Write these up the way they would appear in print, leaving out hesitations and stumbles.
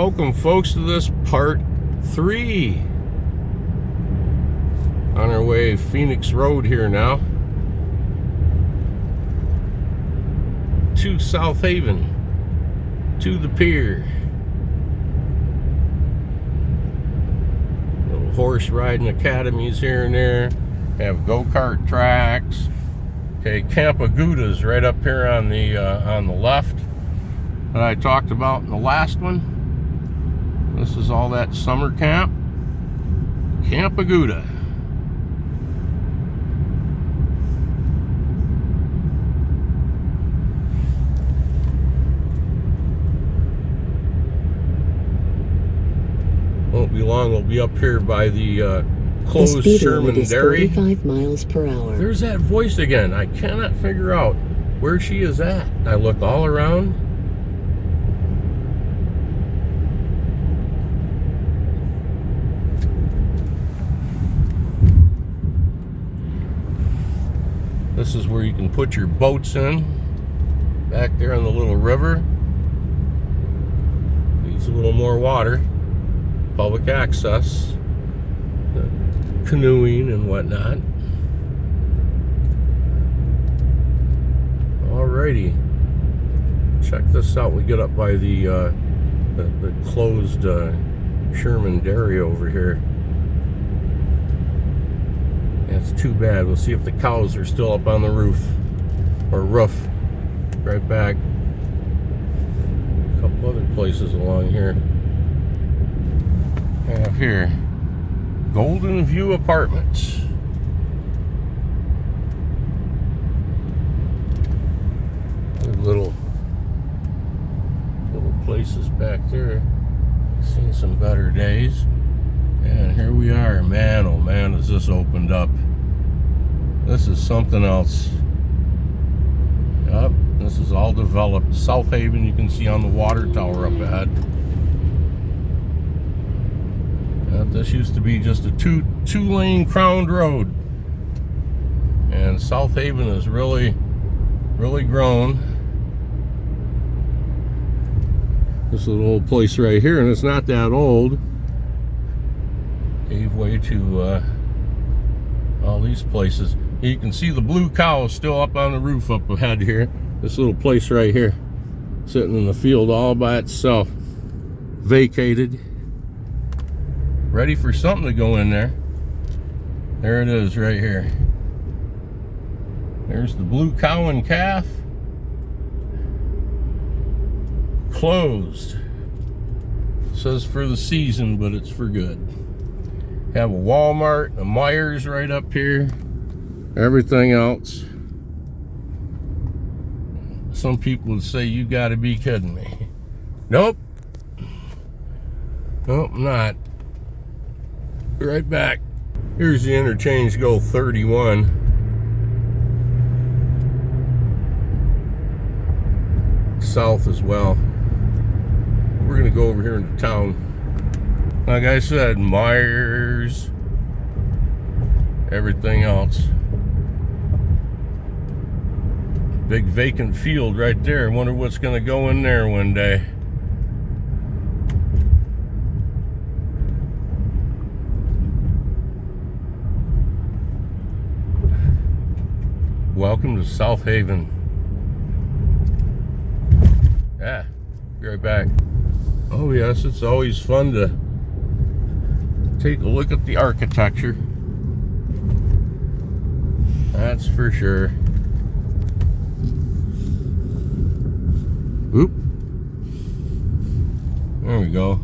welcome folks to this part 3 on our way Phoenix Road here now to South Haven, to the pier. Little horse riding academies here and there, have go-kart tracks. Okay, Camp Aguda's right up here on the left that I talked about in the last one. This is all that summer camp. Camp Aguda. Won't be long, we'll be up here by the closed Sherman Dairy. 45 miles per hour. There's that voice again. I cannot figure out where she is at. I look all around. This is where you can put your boats in, back there on the little river. Needs a little more water. Public access, canoeing and whatnot. Alrighty, check this out. We get up by the closed Sherman Dairy over here. That's too bad. We'll see if the cows are still up on the roof or roof. Right back. A couple other places along here. I have here Golden View Apartments. Little places back there. Seen some better days. And here we are. Man, oh man, has this opened up. This is something else. Yep, this is all developed. South Haven, you can see on the water tower up ahead. Yep, this used to be just a two-lane crowned road. And South Haven has really grown. This little old place right here, and it's not that old. Gave way to all these places. You can see the blue cow still up on the roof up ahead here. This little place right here, sitting in the field all by itself, vacated, ready for something to go in there. There it is right here. There's the blue cow and calf. Closed. It says for the season, but it's for good. Have a Walmart, a Myers right up here. Everything else. Some people would say, you gotta be kidding me. Nope. Nope, not. Right back. Here's the interchange, go 31. South as well. We're gonna go over here into town. Like I said, Myers, everything else. Big vacant field right there. I wonder what's gonna go in there one day. Welcome to South Haven. Yeah, be right back. Oh yes, it's always fun to take a look at the architecture. That's for sure. Oop. There we go.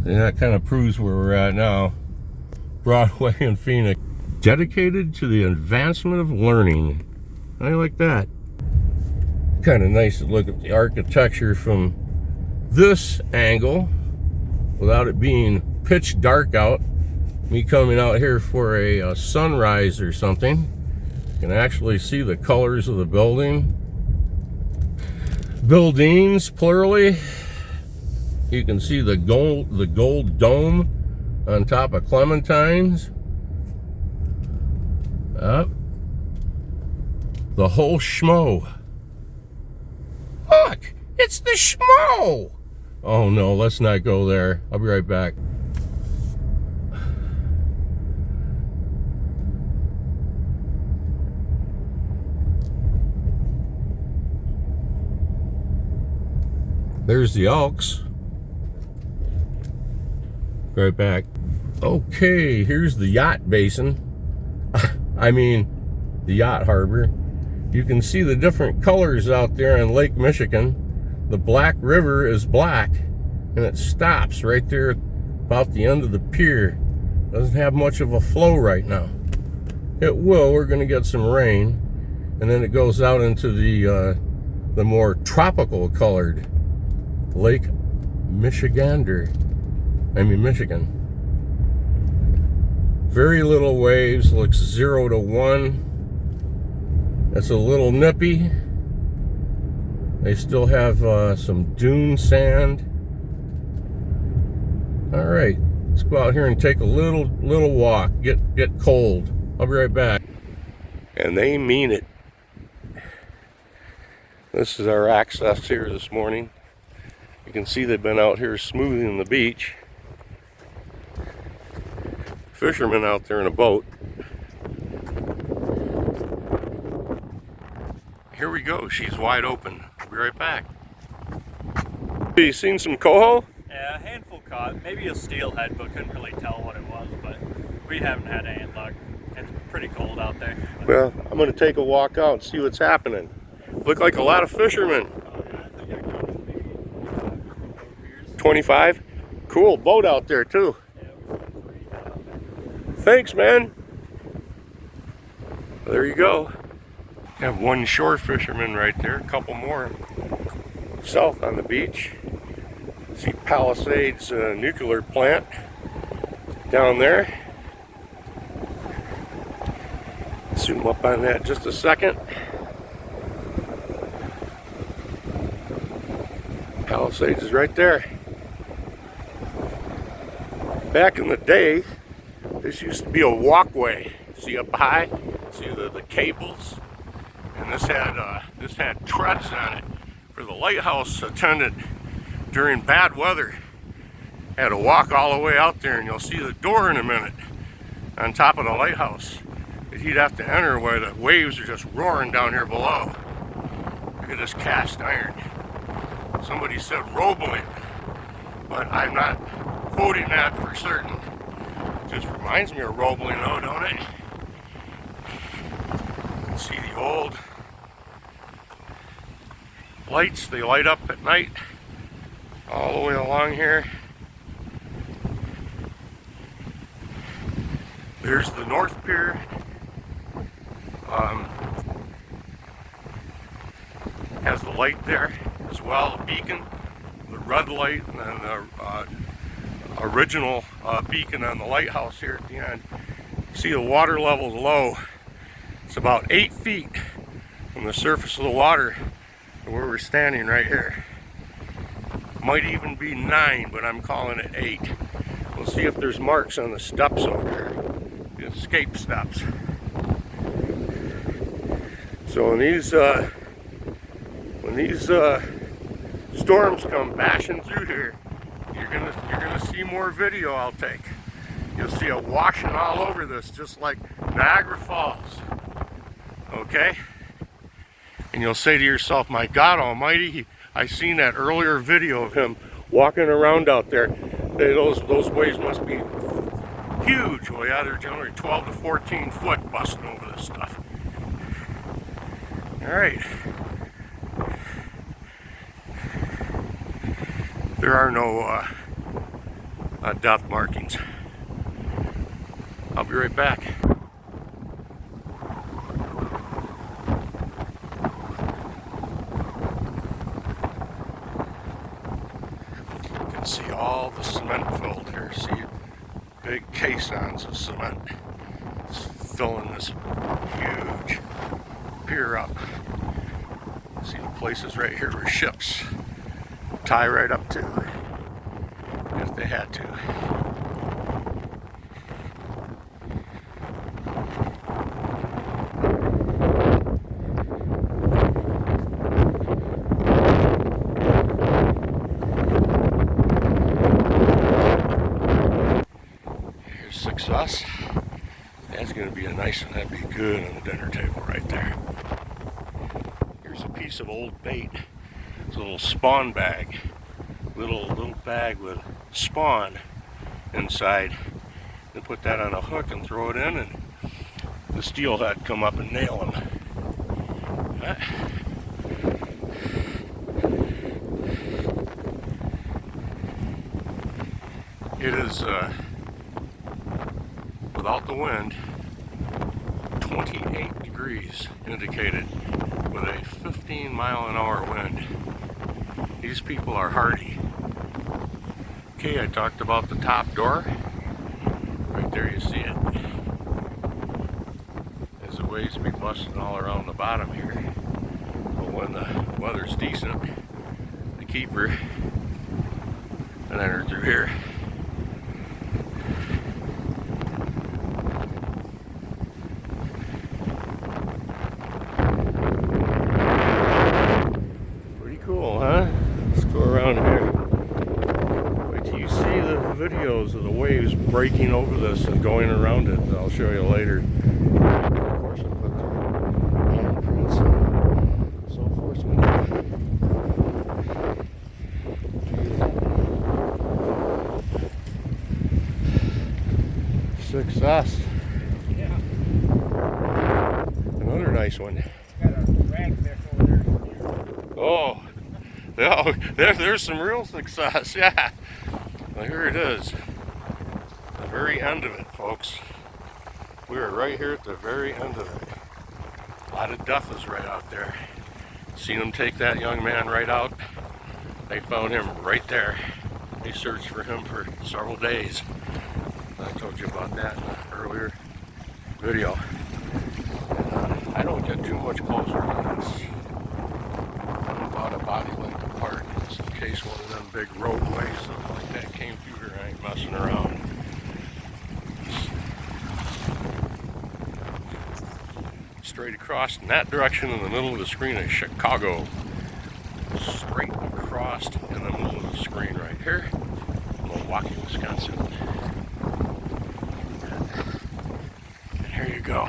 And that kind of proves where we're at now. Broadway in Phoenix. Dedicated to the advancement of learning. I like that. Kind of nice to look at the architecture from this angle without it being pitch dark out. Me coming out here for a sunrise or something. You can actually see the colors of the buildings, plurally. You can see the gold dome on top of Clementines. Up. The whole schmo. Fuck! It's the schmo! Oh no, let's not go there. I'll be right back. There's the Elks. Right back. Okay, here's the yacht basin. I mean, the yacht harbor. You can see the different colors out there in Lake Michigan. The Black River is black, and it stops right there about the end of the pier. Doesn't have much of a flow right now. It will. We're going to get some rain, and then it goes out into the more tropical colored Lake Michigan. Very little waves, looks 0 to 1. It's a little nippy. They still have some dune sand. All right, let's go out here and take a little walk. Get cold. I'll be right back. And they mean it. This is our access here this morning. You can see they've been out here smoothing the beach. Fishermen out there in a boat. Here we go. She's wide open. I'll be right back. You seen some coho? Yeah, a handful caught. Maybe a steelhead, but couldn't really tell what it was. But we haven't had any luck. It's pretty cold out there. Well, I'm going to take a walk out and see what's happening. Look like a lot of fishermen. 25? Cool boat out there too. Thanks, man. There you go. Have one shore fisherman right there, a couple more south on the beach. See Palisades nuclear plant down there. Zoom up on that just a second. Palisades is right there. Back in the day, this used to be a walkway. See up high? See the cables? And this had treads on it for the lighthouse attendant during bad weather. Had to walk all the way out there, and you'll see the door in a minute on top of the lighthouse that he'd have to enter where the waves are just roaring down here below. Look at this cast iron. Somebody said Roebling, but I'm not quoting that for certain. Just reminds me of Roebling though, don't it? You can see the old lights, they light up at night all the way along here. There's the North Pier. Has the light there as well, a beacon, the red light, and then the original beacon on the lighthouse here at the end. See the water level's low. It's about 8 feet from the surface of the water to where we're standing right here. Might even be 9, but I'm calling it 8. We'll see if there's marks on the steps over here, the escape steps. So when these storms come bashing through here, you're gonna see more video I'll take. You'll see it washing all over this, just like Niagara Falls. Okay? And you'll say to yourself, my God Almighty, I seen that earlier video of him walking around out there. Those waves must be huge. Well, yeah, they're generally 12 to 14 foot busting over this stuff. All right. There are no depth markings. I'll be right back. You can see all the cement filled here. See big caissons of cement. It's filling this huge pier up. See the places right here where ships tie right up to if they had to. sauce. That's going to be a nice one. That'd be good on the dinner table right there. Here's a piece of old bait. It's a little spawn bag. Little bag with spawn inside. And put that on a hook and throw it in, and the steelhead come up and nail him. It is, without the wind, 28 degrees indicated with a 15-mile-an-hour wind. These people are hardy. Okay, I talked about the top door. Right there you see it. There's a ways to be busting all around the bottom here. But when the weather's decent, the keeper, and enter through here. Cool, huh? Let's go around here. Wait till you see the videos of the waves breaking over this and going around it. I'll show you later. Of course, I put the handprints and so forth in there. Success. Yeah. Another nice one. Got a ragfish over there. Oh. Oh, there's some real success, yeah. Well, here it is. The very end of it, folks. We are right here at the very end of it. A lot of duffers right out there. Seen them take that young man right out. They found him right there. They searched for him for several days. I told you about that in an earlier video. And, I don't get too much closer than this. About a body length apart, just in case one of them big roadways, something like that came through here. I ain't messing around. Straight across in that direction in the middle of the screen is Chicago. Straight across in the middle of the screen right here, Milwaukee, Wisconsin. And here you go.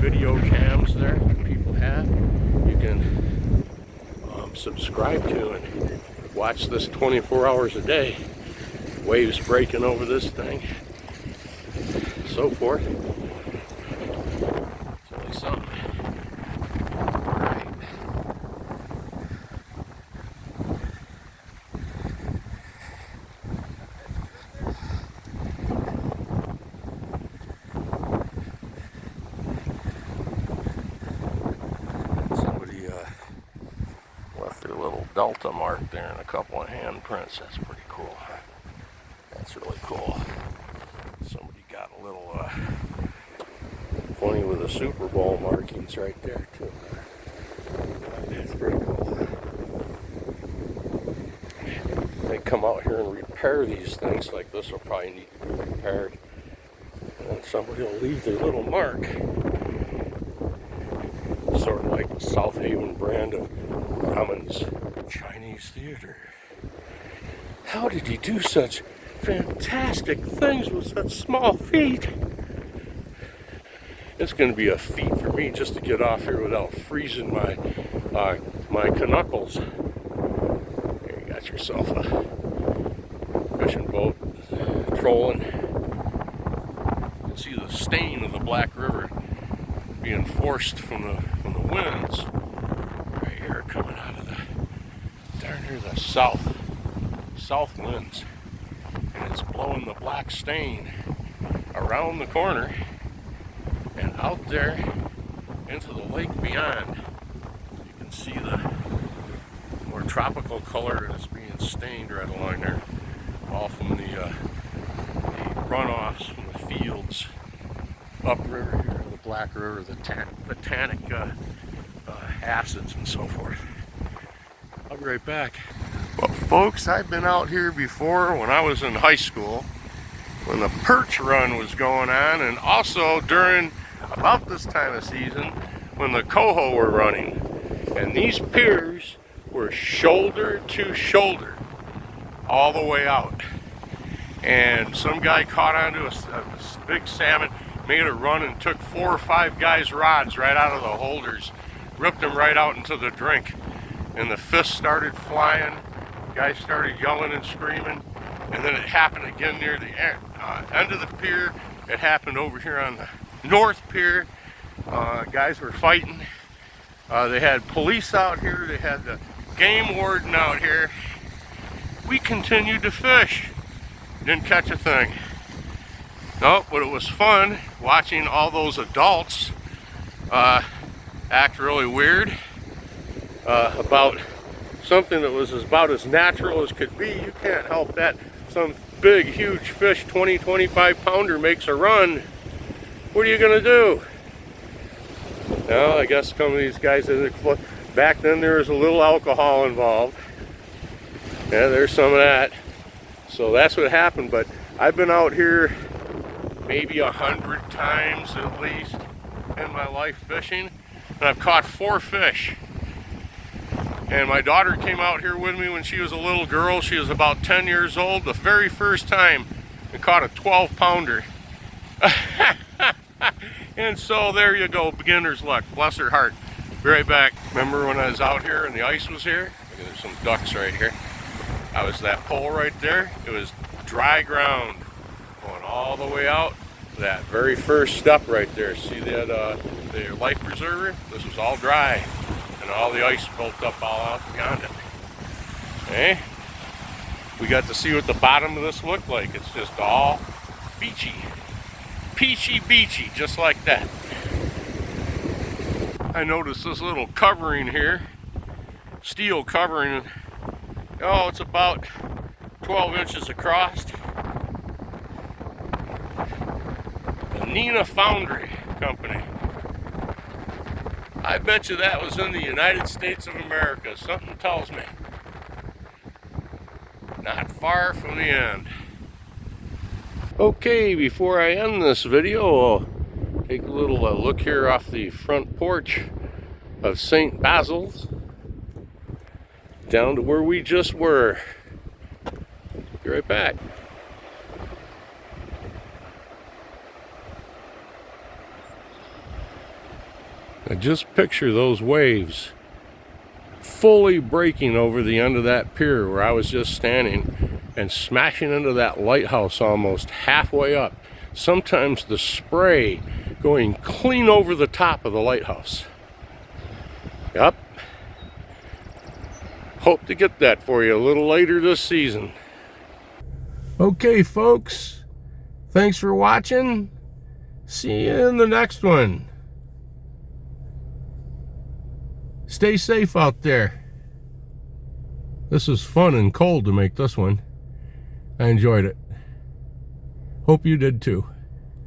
Video cams there that people have. You can subscribe to and watch this 24 hours a day. Waves breaking over this thing, so forth. It's only something. All right. Delta mark there and a couple of handprints. That's pretty cool. That's really cool. Somebody got a little funny with the Super Bowl markings right there too. That's pretty cool. They come out here and repair these things. Like this will probably need to be repaired. And then somebody will leave their little mark. Sort of like the South Haven brand of Ramon's Chinese theater. How did he do such fantastic things with such small feet? It's going to be a feat for me just to get off here without freezing my my knuckles. There you got yourself a fishing boat trolling. You can see the stain of the Black River being forced from the winds right here coming out of the darn near the south winds, and it's blowing the black stain around the corner and out there into the lake beyond. You can see the more tropical color, and it's being stained right along there, all from the runoffs from the fields upriver here, the Black River, the tannic acids and so forth. I'll be right back. Well, folks, I've been out here before when I was in high school, when the perch run was going on, and also during about this time of season when the coho were running. And these piers were shoulder to shoulder. all the way out. And some guy caught onto a big salmon, made a run and took 4 or 5 guys' rods right out of the holders, ripped them right out into the drink. And the fish started flying, guys started yelling and screaming, and then it happened again near the end of the pier. It happened over here on the north pier. Guys were fighting. They had police out here, they had the game warden out here. We continued to fish. Didn't catch a thing. No, but it was fun watching all those adults act really weird about something that was about as natural as could be. You can't help that. Some big, huge fish, 20, 25 pounder makes a run. What are you gonna do? Well, I guess some of these guys, back then there was a little alcohol involved. Yeah, there's some of that. So that's what happened, but I've been out here maybe 100 times at least in my life fishing, and I've caught 4 fish. And my daughter came out here with me when she was a little girl. She was about 10 years old, the very first time, and caught a 12 pounder. And so there you go, beginner's luck, bless her heart. Be right back. Remember when I was out here and the ice was here? Look, there's some ducks right here. I was that pole right there. It was dry ground going all the way out. That very first step right there. See that the life preserver? This was all dry, and all the ice built up all out beyond it. Okay? We got to see what the bottom of this looked like. It's just all beachy. Peachy beachy, just like that. I noticed this little covering here, steel covering. Oh, it's about 12 inches across. The Nina Foundry Company. I bet you that was in the United States of America. Something tells me. Not far from the end. Okay, before I end this video, I'll take a little look here off the front porch of St. Basil's down to where we just were. Be right back. Now just picture those waves fully breaking over the end of that pier where I was just standing and smashing into that lighthouse almost halfway up. Sometimes the spray going clean over the top of the lighthouse. Yep. Hope to get that for you a little later this season. Okay, folks. Thanks for watching. See you in the next one. Stay safe out there. This was fun and cold to make this one. I enjoyed it. Hope you did too.